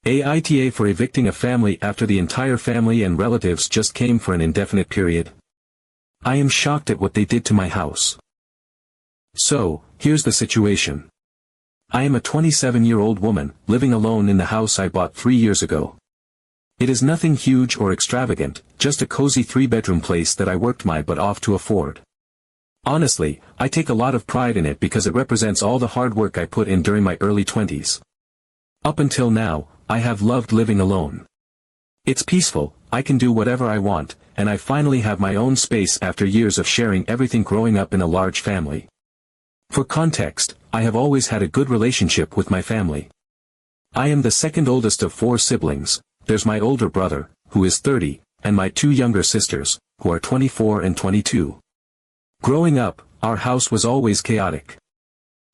AITA for evicting a family after the entire family and relatives just came for an indefinite period. I am shocked at what they did to my house. So, here's the situation. I am a 27-year-old woman, living alone in the house I bought 3 years ago. It is nothing huge or extravagant, just a cozy 3-bedroom place that I worked my butt off to afford. Honestly, I take a lot of pride in it because it represents all the hard work I put in during my early 20s. Up until now, I have loved living alone. It's peaceful, I can do whatever I want, and I finally have my own space after years of sharing everything growing up in a large family. For context, I have always had a good relationship with my family. I am the second oldest of 4 siblings. There's my older brother, who is 30, and my 2 younger sisters, who are 24 and 22. Growing up, our house was always chaotic.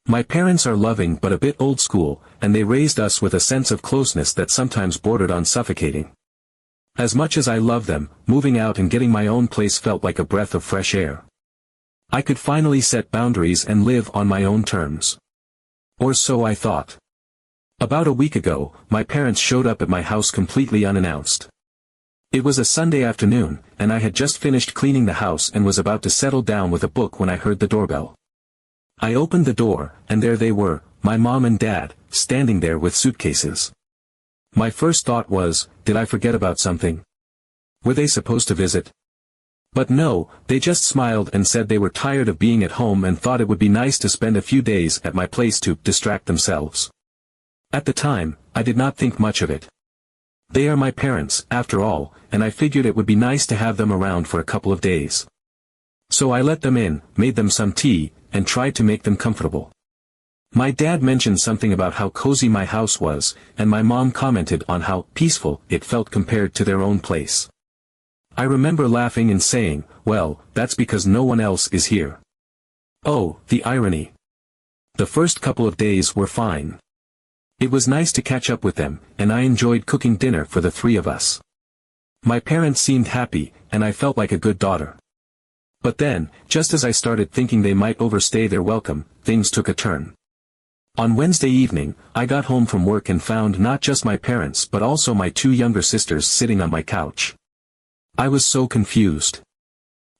My parents are loving but a bit old school, and they raised us with a sense of closeness that sometimes bordered on suffocating. As much as I love them, moving out and getting my own place felt like a breath of fresh air. I could finally set boundaries and live on my own terms. Or so I thought. About a week ago, my parents showed up at my house completely unannounced. It was a Sunday afternoon, and I had just finished cleaning the house and was about to settle down with a book when I heard the doorbell. I opened the door, and there they were, my mom and dad, standing there with suitcases. My first thought was, did I forget about something? Were they supposed to visit? But no, they just smiled and said they were tired of being at home and thought it would be nice to spend a few days at my place to distract themselves. At the time, I did not think much of it. They are my parents, after all, and I figured it would be nice to have them around for a couple of days. So I let them in, made them some tea, and tried to make them comfortable. My dad mentioned something about how cozy my house was, and my mom commented on how peaceful it felt compared to their own place. I remember laughing and saying, well, that's because no one else is here. Oh, the irony. The first couple of days were fine. It was nice to catch up with them, and I enjoyed cooking dinner for the 3 of us. My parents seemed happy, and I felt like a good daughter. But then, just as I started thinking they might overstay their welcome, things took a turn. On Wednesday evening, I got home from work and found not just my parents but also my 2 younger sisters sitting on my couch. I was so confused.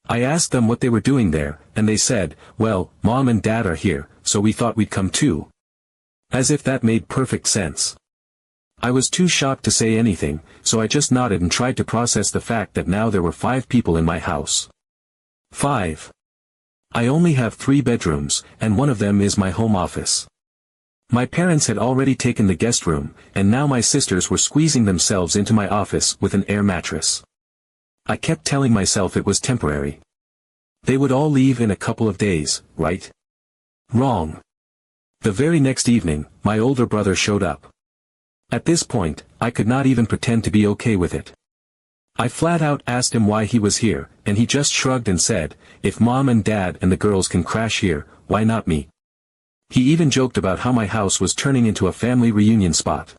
I asked them what they were doing there, and they said, well, Mom and Dad are here, so we thought we'd come too. As if that made perfect sense. I was too shocked to say anything, so I just nodded and tried to process the fact that now there were 5 people in my house. 5. I only have 3 bedrooms, and one of them is my home office. My parents had already taken the guest room, and now my sisters were squeezing themselves into my office with an air mattress. I kept telling myself it was temporary. They would all leave in a couple of days, right? Wrong. The very next evening, my older brother showed up. At this point, I could not even pretend to be okay with it. I flat out asked him why he was here, and he just shrugged and said, if Mom and Dad and the girls can crash here, why not me? He even joked about how my house was turning into a family reunion spot.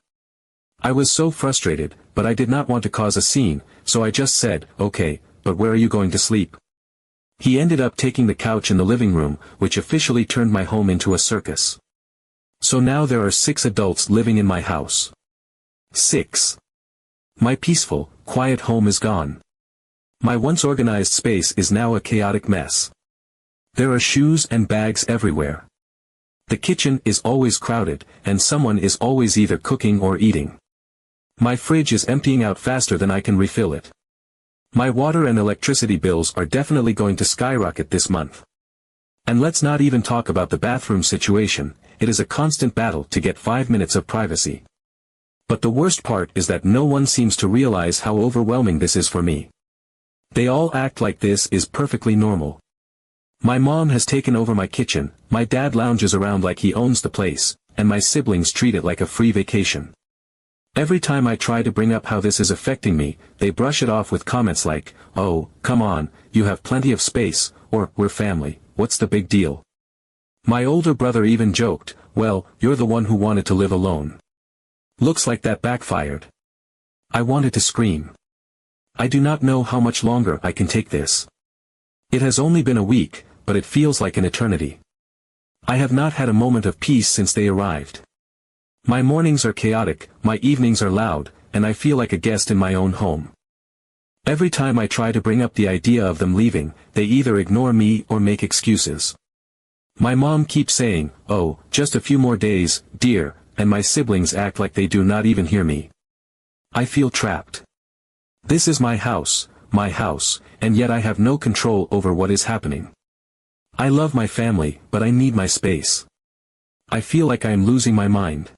I was so frustrated, but I did not want to cause a scene, so I just said, okay, but where are you going to sleep? He ended up taking the couch in the living room, which officially turned my home into a circus. So now there are 6 adults living in my house. 6. My peaceful, quiet home is gone. My once organized space is now a chaotic mess. There are shoes and bags everywhere. The kitchen is always crowded, and someone is always either cooking or eating. My fridge is emptying out faster than I can refill it. My water and electricity bills are definitely going to skyrocket this month. And let's not even talk about the bathroom situation, it is a constant battle to get 5 minutes of privacy. But the worst part is that no one seems to realize how overwhelming this is for me. They all act like this is perfectly normal. My mom has taken over my kitchen, my dad lounges around like he owns the place, and my siblings treat it like a free vacation. Every time I try to bring up how this is affecting me, they brush it off with comments like, oh, come on, you have plenty of space, or, we're family, what's the big deal? My older brother even joked, well, you're the one who wanted to live alone. Looks like that backfired. I wanted to scream. I do not know how much longer I can take this. It has only been a week, but it feels like an eternity. I have not had a moment of peace since they arrived. My mornings are chaotic, my evenings are loud, and I feel like a guest in my own home. Every time I try to bring up the idea of them leaving, they either ignore me or make excuses. My mom keeps saying, "Oh, just a few more days, dear," and my siblings act like they do not even hear me. I feel trapped. This is my house, and yet I have no control over what is happening. I love my family, but I need my space. I feel like I am losing my mind.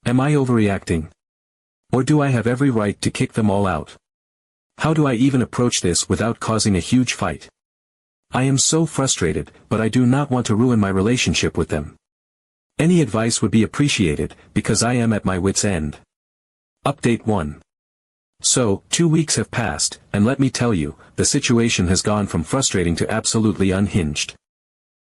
Am I overreacting? Or do I have every right to kick them all out? How do I even approach this without causing a huge fight? I am so frustrated, but I do not want to ruin my relationship with them. Any advice would be appreciated, because I am at my wit's end. Update 1. So, 2 weeks have passed, and let me tell you, the situation has gone from frustrating to absolutely unhinged.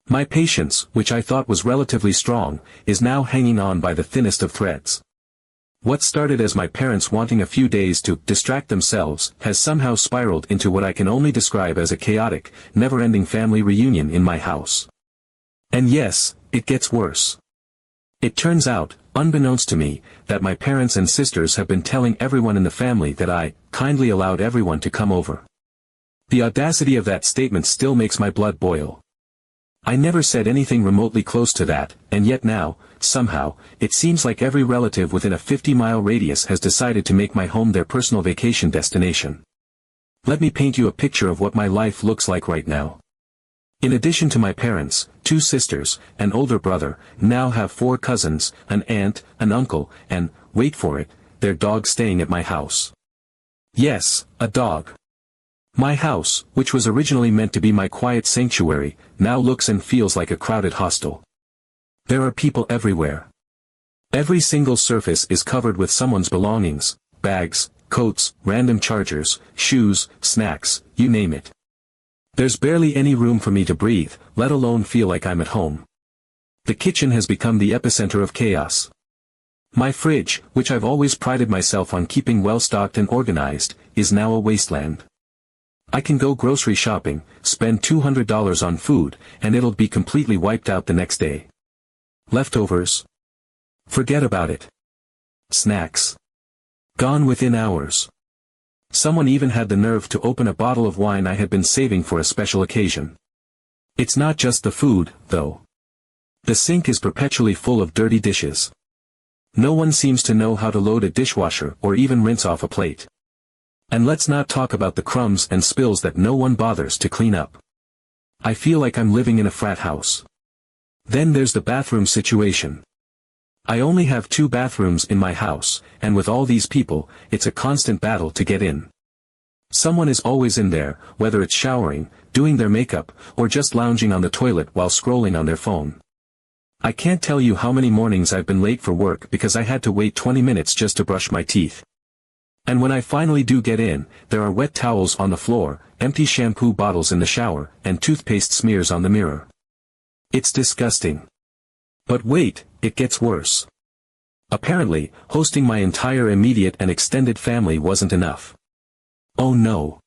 My patience, which I thought was relatively strong, is now hanging on by the thinnest of threads. What started as my parents wanting a few days to distract themselves has somehow spiraled into what I can only describe as a chaotic, never-ending family reunion in my house. And yes, it gets worse. It turns out, unbeknownst to me, that my parents and sisters have been telling everyone in the family that I kindly allowed everyone to come over. The audacity of that statement still makes my blood boil. I never said anything remotely close to that, and yet now, somehow, it seems like every relative within a 50-mile radius has decided to make my home their personal vacation destination. Let me paint you a picture of what my life looks like right now. In addition to my parents, 2 sisters, an older brother, now have 4 cousins, an aunt, an uncle, and, wait for it, their dog staying at my house. Yes, a dog. My house, which was originally meant to be my quiet sanctuary, now looks and feels like a crowded hostel. There are people everywhere. Every single surface is covered with someone's belongings, bags, coats, random chargers, shoes, snacks, you name it. There's barely any room for me to breathe, let alone feel like I'm at home. The kitchen has become the epicenter of chaos. My fridge, which I've always prided myself on keeping well stocked and organized, is now a wasteland. I can go grocery shopping, spend $200 on food, and it'll be completely wiped out the next day. Leftovers? Forget about it. Snacks? Gone within hours. Someone even had the nerve to open a bottle of wine I had been saving for a special occasion. It's not just the food, though. The sink is perpetually full of dirty dishes. No one seems to know how to load a dishwasher or even rinse off a plate. And let's not talk about the crumbs and spills that no one bothers to clean up. I feel like I'm living in a frat house. Then there's the bathroom situation. I only have 2 bathrooms in my house, and with all these people, it's a constant battle to get in. Someone is always in there, whether it's showering, doing their makeup, or just lounging on the toilet while scrolling on their phone. I can't tell you how many mornings I've been late for work because I had to wait 20 minutes just to brush my teeth. And when I finally do get in, there are wet towels on the floor, empty shampoo bottles in the shower, and toothpaste smears on the mirror. It's disgusting. But wait, it gets worse. Apparently, hosting my entire immediate and extended family wasn't enough. Oh no.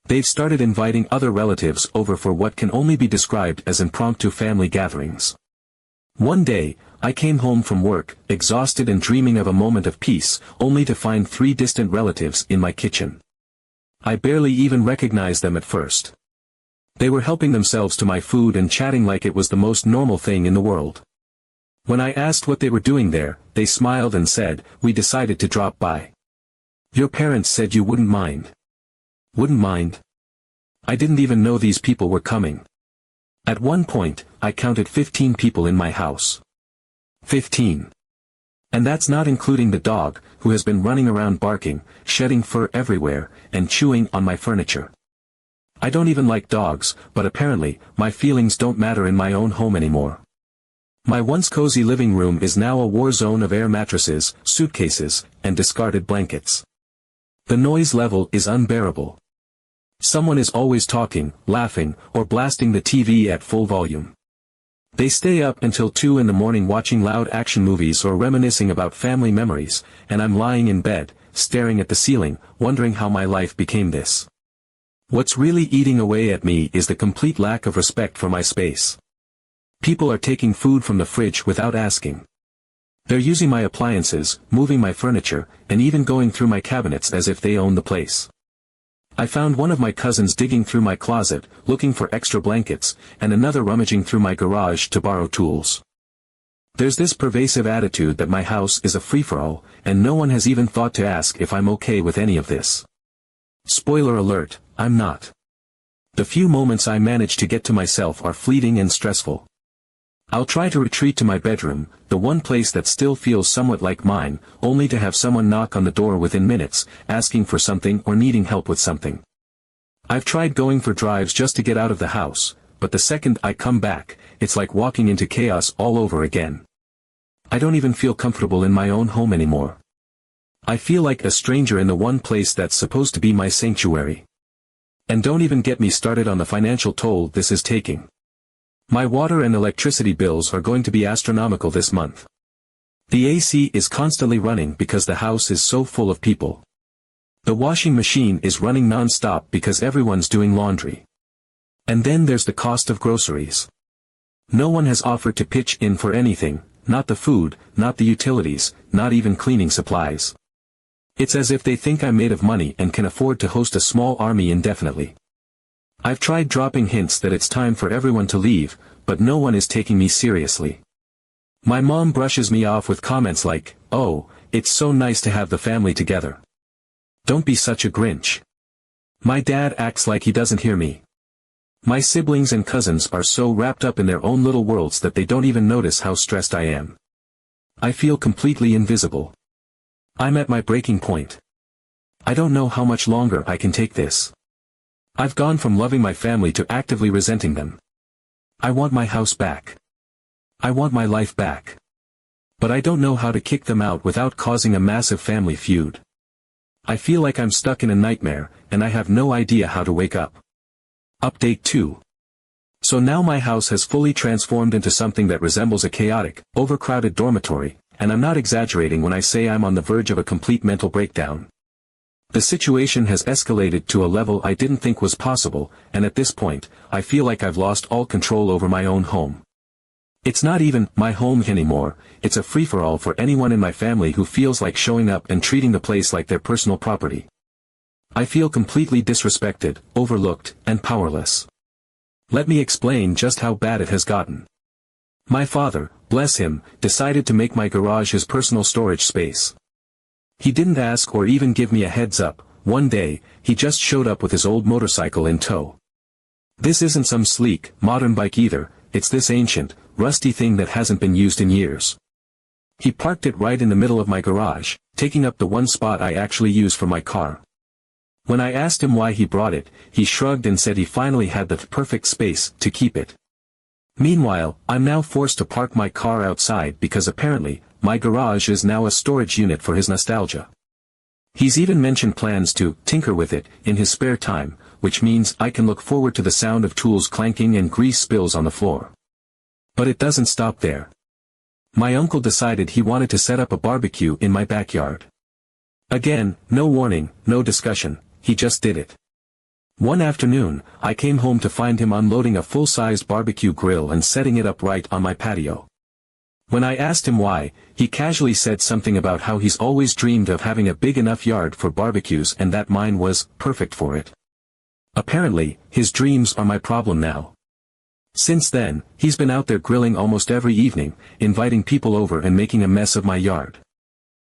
They've started inviting other relatives over for what can only be described as impromptu family gatherings. One day, I came home from work, exhausted and dreaming of a moment of peace, only to find 3 distant relatives in my kitchen. I barely even recognized them at first. They were helping themselves to my food and chatting like it was the most normal thing in the world. When I asked what they were doing there, they smiled and said, "We decided to drop by. Your parents said you wouldn't mind." Wouldn't mind? I didn't even know these people were coming. At one point, I counted 15 people in my house. 15. And that's not including the dog, who has been running around barking, shedding fur everywhere, and chewing on my furniture. I don't even like dogs, but apparently, my feelings don't matter in my own home anymore. My once cozy living room is now a war zone of air mattresses, suitcases, and discarded blankets. The noise level is unbearable. Someone is always talking, laughing, or blasting the TV at full volume. They stay up until 2 in the morning watching loud action movies or reminiscing about family memories, and I'm lying in bed, staring at the ceiling, wondering how my life became this. What's really eating away at me is the complete lack of respect for my space. People are taking food from the fridge without asking. They're using my appliances, moving my furniture, and even going through my cabinets as if they own the place. I found one of my cousins digging through my closet, looking for extra blankets, and another rummaging through my garage to borrow tools. There's this pervasive attitude that my house is a free-for-all, and no one has even thought to ask if I'm okay with any of this. Spoiler alert, I'm not. The few moments I manage to get to myself are fleeting and stressful. I'll try to retreat to my bedroom, the one place that still feels somewhat like mine, only to have someone knock on the door within minutes, asking for something or needing help with something. I've tried going for drives just to get out of the house, but the second I come back, it's like walking into chaos all over again. I don't even feel comfortable in my own home anymore. I feel like a stranger in the one place that's supposed to be my sanctuary. And don't even get me started on the financial toll this is taking. My water and electricity bills are going to be astronomical this month. The AC is constantly running because the house is so full of people. The washing machine is running non-stop because everyone's doing laundry. And then there's the cost of groceries. No one has offered to pitch in for anything, not the food, not the utilities, not even cleaning supplies. It's as if they think I'm made of money and can afford to host a small army indefinitely. I've tried dropping hints that it's time for everyone to leave, but no one is taking me seriously. My mom brushes me off with comments like, "Oh, it's so nice to have the family together. Don't be such a Grinch." My dad acts like he doesn't hear me. My siblings and cousins are so wrapped up in their own little worlds that they don't even notice how stressed I am. I feel completely invisible. I'm at my breaking point. I don't know how much longer I can take this. I've gone from loving my family to actively resenting them. I want my house back. I want my life back. But I don't know how to kick them out without causing a massive family feud. I feel like I'm stuck in a nightmare, and I have no idea how to wake up. Update 2. So now my house has fully transformed into something that resembles a chaotic, overcrowded dormitory, and I'm not exaggerating when I say I'm on the verge of a complete mental breakdown. The situation has escalated to a level I didn't think was possible, and at this point, I feel like I've lost all control over my own home. It's not even my home anymore, it's a free-for-all for anyone in my family who feels like showing up and treating the place like their personal property. I feel completely disrespected, overlooked, and powerless. Let me explain just how bad it has gotten. My father, bless him, decided to make my garage his personal storage space. He didn't ask or even give me a heads up. One day, he just showed up with his old motorcycle in tow. This isn't some sleek, modern bike either, it's this ancient, rusty thing that hasn't been used in years. He parked it right in the middle of my garage, taking up the one spot I actually use for my car. When I asked him why he brought it, he shrugged and said he finally had the perfect space to keep it. Meanwhile, I'm now forced to park my car outside because apparently, my garage is now a storage unit for his nostalgia. He's even mentioned plans to tinker with it in his spare time, which means I can look forward to the sound of tools clanking and grease spills on the floor. But it doesn't stop there. My uncle decided he wanted to set up a barbecue in my backyard. Again, no warning, no discussion, he just did it. One afternoon, I came home to find him unloading a full-sized barbecue grill and setting it up right on my patio. When I asked him why, he casually said something about how he's always dreamed of having a big enough yard for barbecues and that mine was perfect for it. Apparently, his dreams are my problem now. Since then, he's been out there grilling almost every evening, inviting people over and making a mess of my yard.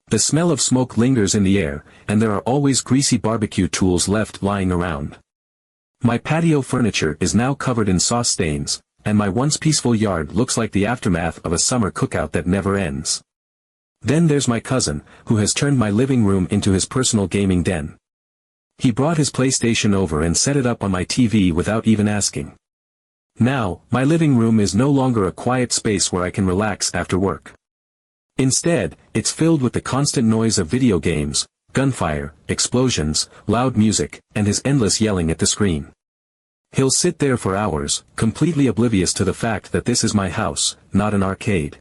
The smell of smoke lingers in the air, and there are always greasy barbecue tools left lying around. My patio furniture is now covered in sauce stains, and my once peaceful yard looks like the aftermath of a summer cookout that never ends. Then there's my cousin, who has turned my living room into his personal gaming den. He brought his PlayStation over and set it up on my TV without even asking. Now, my living room is no longer a quiet space where I can relax after work. Instead, it's filled with the constant noise of video games, gunfire, explosions, loud music, and his endless yelling at the screen. He'll sit there for hours, completely oblivious to the fact that this is my house, not an arcade.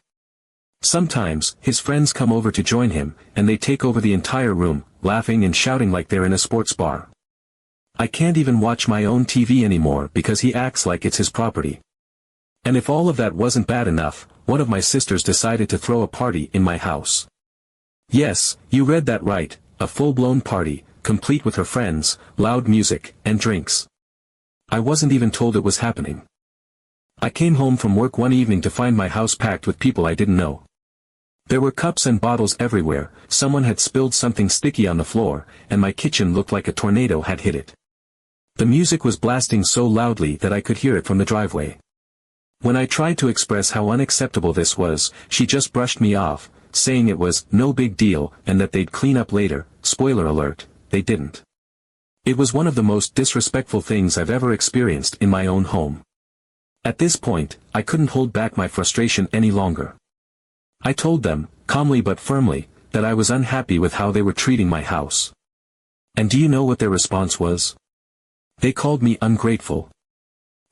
Sometimes, his friends come over to join him, and they take over the entire room, laughing and shouting like they're in a sports bar. I can't even watch my own TV anymore because he acts like it's his property. And if all of that wasn't bad enough, one of my sisters decided to throw a party in my house. Yes, you read that right, a full-blown party, complete with her friends, loud music, and drinks. I wasn't even told it was happening. I came home from work one evening to find my house packed with people I didn't know. There were cups and bottles everywhere, someone had spilled something sticky on the floor, and my kitchen looked like a tornado had hit it. The music was blasting so loudly that I could hear it from the driveway. When I tried to express how unacceptable this was, she just brushed me off, saying it was no big deal and that they'd clean up later. Spoiler alert, they didn't. It was one of the most disrespectful things I've ever experienced in my own home. At this point, I couldn't hold back my frustration any longer. I told them, calmly but firmly, that I was unhappy with how they were treating my house. And do you know what their response was? They called me ungrateful.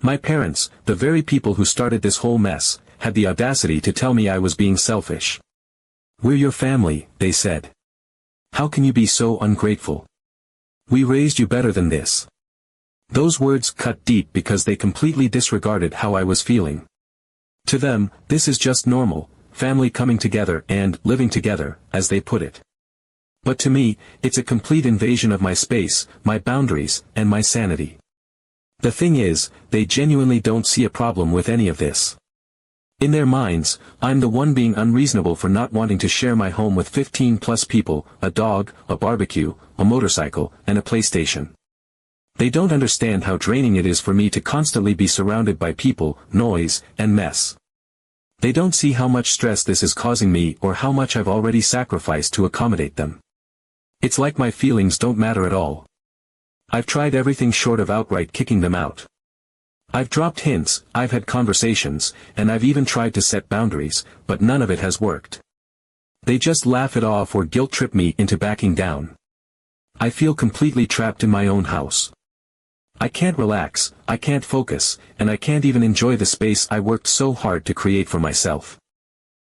My parents, the very people who started this whole mess, had the audacity to tell me I was being selfish. "We're your family," they said. "How can you be so ungrateful? We raised you better than this." Those words cut deep because they completely disregarded how I was feeling. To them, this is just normal, family coming together and living together, as they put it. But to me, it's a complete invasion of my space, my boundaries, and my sanity. The thing is, they genuinely don't see a problem with any of this. In their minds, I'm the one being unreasonable for not wanting to share my home with 15+ people, a dog, a barbecue, a motorcycle, and a PlayStation. They don't understand how draining it is for me to constantly be surrounded by people, noise, and mess. They don't see how much stress this is causing me or how much I've already sacrificed to accommodate them. It's like my feelings don't matter at all. I've tried everything short of outright kicking them out. I've dropped hints, I've had conversations, and I've even tried to set boundaries, but none of it has worked. They just laugh it off or guilt-trip me into backing down. I feel completely trapped in my own house. I can't relax, I can't focus, and I can't even enjoy the space I worked so hard to create for myself.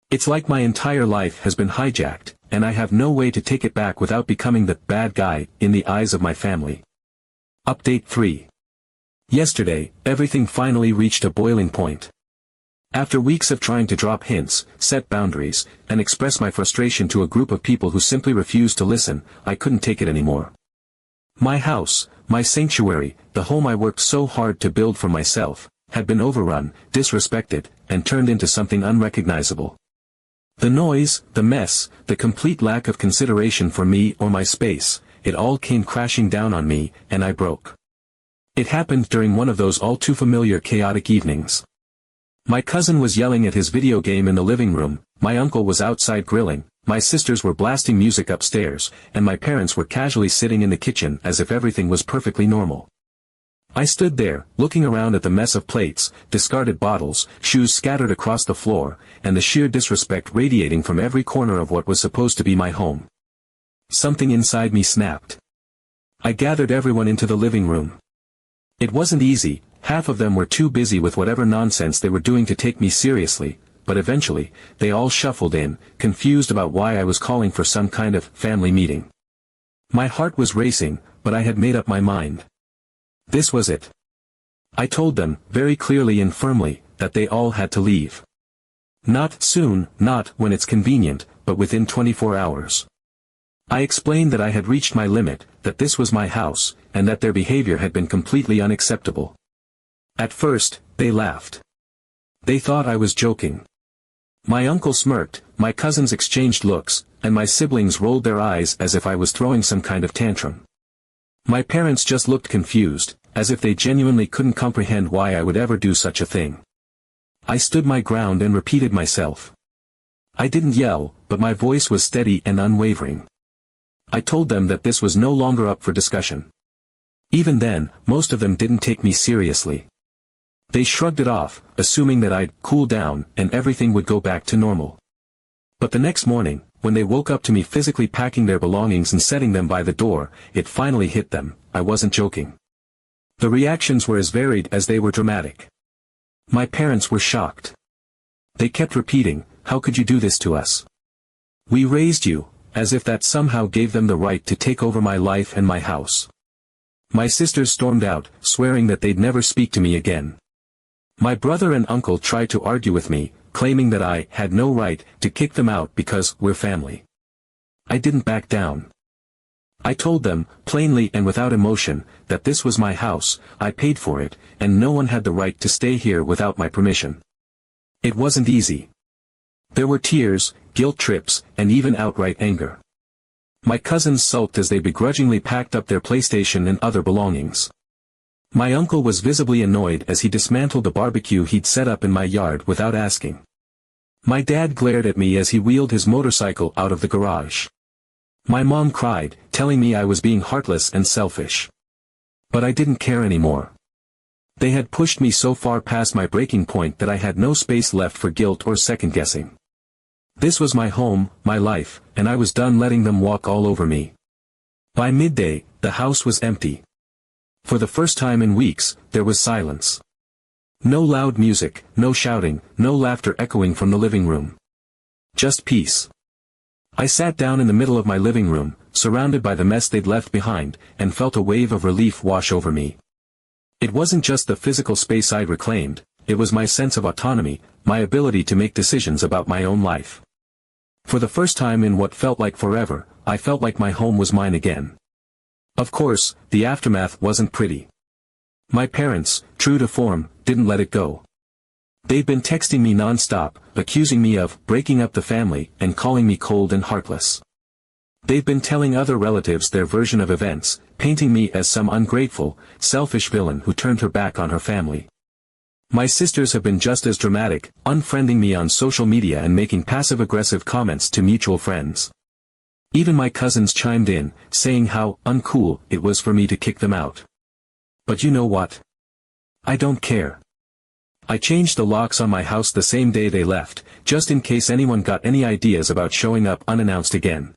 It's like my entire life has been hijacked, and I have no way to take it back without becoming the bad guy in the eyes of my family. Update 3. Yesterday, everything finally reached a boiling point. After weeks of trying to drop hints, set boundaries, and express my frustration to a group of people who simply refused to listen, I couldn't take it anymore. My house, my sanctuary, the home I worked so hard to build for myself, had been overrun, disrespected, and turned into something unrecognizable. The noise, the mess, the complete lack of consideration for me or my space, it all came crashing down on me, and I broke. It happened during one of those all-too-familiar chaotic evenings. My cousin was yelling at his video game in the living room, my uncle was outside grilling, my sisters were blasting music upstairs, and my parents were casually sitting in the kitchen as if everything was perfectly normal. I stood there, looking around at the mess of plates, discarded bottles, shoes scattered across the floor, and the sheer disrespect radiating from every corner of what was supposed to be my home. Something inside me snapped. I gathered everyone into the living room. It wasn't easy, half of them were too busy with whatever nonsense they were doing to take me seriously, but eventually, they all shuffled in, confused about why I was calling for some kind of family meeting. My heart was racing, but I had made up my mind. This was it. I told them, very clearly and firmly, that they all had to leave. Not soon, not when it's convenient, but within 24 hours. I explained that I had reached my limit, that this was my house, and that their behavior had been completely unacceptable. At first, they laughed. They thought I was joking. My uncle smirked, my cousins exchanged looks, and my siblings rolled their eyes as if I was throwing some kind of tantrum. My parents just looked confused, as if they genuinely couldn't comprehend why I would ever do such a thing. I stood my ground and repeated myself. I didn't yell, but my voice was steady and unwavering. I told them that this was no longer up for discussion. Even then, most of them didn't take me seriously. They shrugged it off, assuming that I'd cool down and everything would go back to normal. But the next morning, when they woke up to me physically packing their belongings and setting them by the door, it finally hit them, I wasn't joking. The reactions were as varied as they were dramatic. My parents were shocked. They kept repeating, "How could you do this to us? We raised you," as if that somehow gave them the right to take over my life and my house. My sisters stormed out, swearing that they'd never speak to me again. My brother and uncle tried to argue with me, claiming that I had no right to kick them out because we're family. I didn't back down. I told them, plainly and without emotion, that this was my house, I paid for it, and no one had the right to stay here without my permission. It wasn't easy. There were tears, guilt trips, and even outright anger. My cousins sulked as they begrudgingly packed up their PlayStation and other belongings. My uncle was visibly annoyed as he dismantled the barbecue he'd set up in my yard without asking. My dad glared at me as he wheeled his motorcycle out of the garage. My mom cried, telling me I was being heartless and selfish. But I didn't care anymore. They had pushed me so far past my breaking point that I had no space left for guilt or second-guessing. This was my home, my life, and I was done letting them walk all over me. By midday, the house was empty. For the first time in weeks, there was silence. No loud music, no shouting, no laughter echoing from the living room. Just peace. I sat down in the middle of my living room, surrounded by the mess they'd left behind, and felt a wave of relief wash over me. It wasn't just the physical space I'd reclaimed, it was my sense of autonomy, my ability to make decisions about my own life. For the first time in what felt like forever, I felt like my home was mine again. Of course, the aftermath wasn't pretty. My parents, true to form, didn't let it go. They'd been texting me non-stop, accusing me of breaking up the family and calling me cold and heartless. They've been telling other relatives their version of events, painting me as some ungrateful, selfish villain who turned her back on her family. My sisters have been just as dramatic, unfriending me on social media and making passive-aggressive comments to mutual friends. Even my cousins chimed in, saying how uncool it was for me to kick them out. But you know what? I don't care. I changed the locks on my house the same day they left, just in case anyone got any ideas about showing up unannounced again.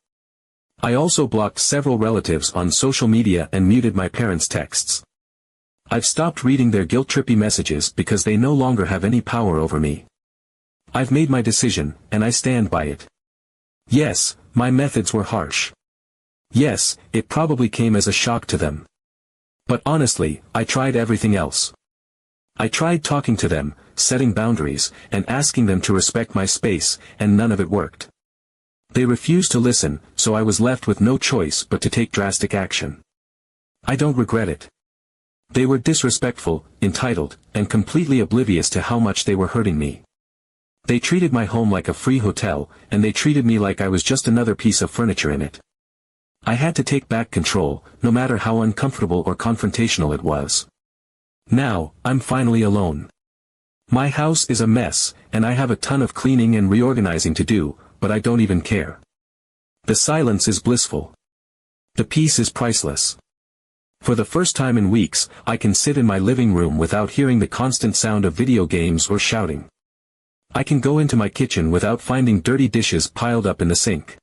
I also blocked several relatives on social media and muted my parents' texts. I've stopped reading their guilt-trippy messages because they no longer have any power over me. I've made my decision, and I stand by it. Yes, my methods were harsh. Yes, it probably came as a shock to them. But honestly, I tried everything else. I tried talking to them, setting boundaries, and asking them to respect my space, and none of it worked. They refused to listen, so I was left with no choice but to take drastic action. I don't regret it. They were disrespectful, entitled, and completely oblivious to how much they were hurting me. They treated my home like a free hotel, and they treated me like I was just another piece of furniture in it. I had to take back control, no matter how uncomfortable or confrontational it was. Now, I'm finally alone. My house is a mess, and I have a ton of cleaning and reorganizing to do, but I don't even care. The silence is blissful. The peace is priceless. For the first time in weeks, I can sit in my living room without hearing the constant sound of video games or shouting. I can go into my kitchen without finding dirty dishes piled up in the sink.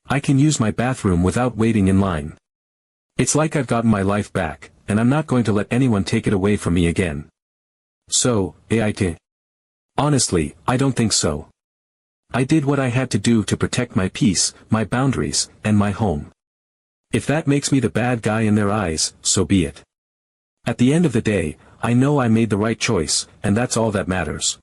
I can use my bathroom without waiting in line. It's like I've gotten my life back, and I'm not going to let anyone take it away from me again. So, AITA? Honestly, I don't think so. I did what I had to do to protect my peace, my boundaries, and my home. If that makes me the bad guy in their eyes, so be it. At the end of the day, I know I made the right choice, and that's all that matters.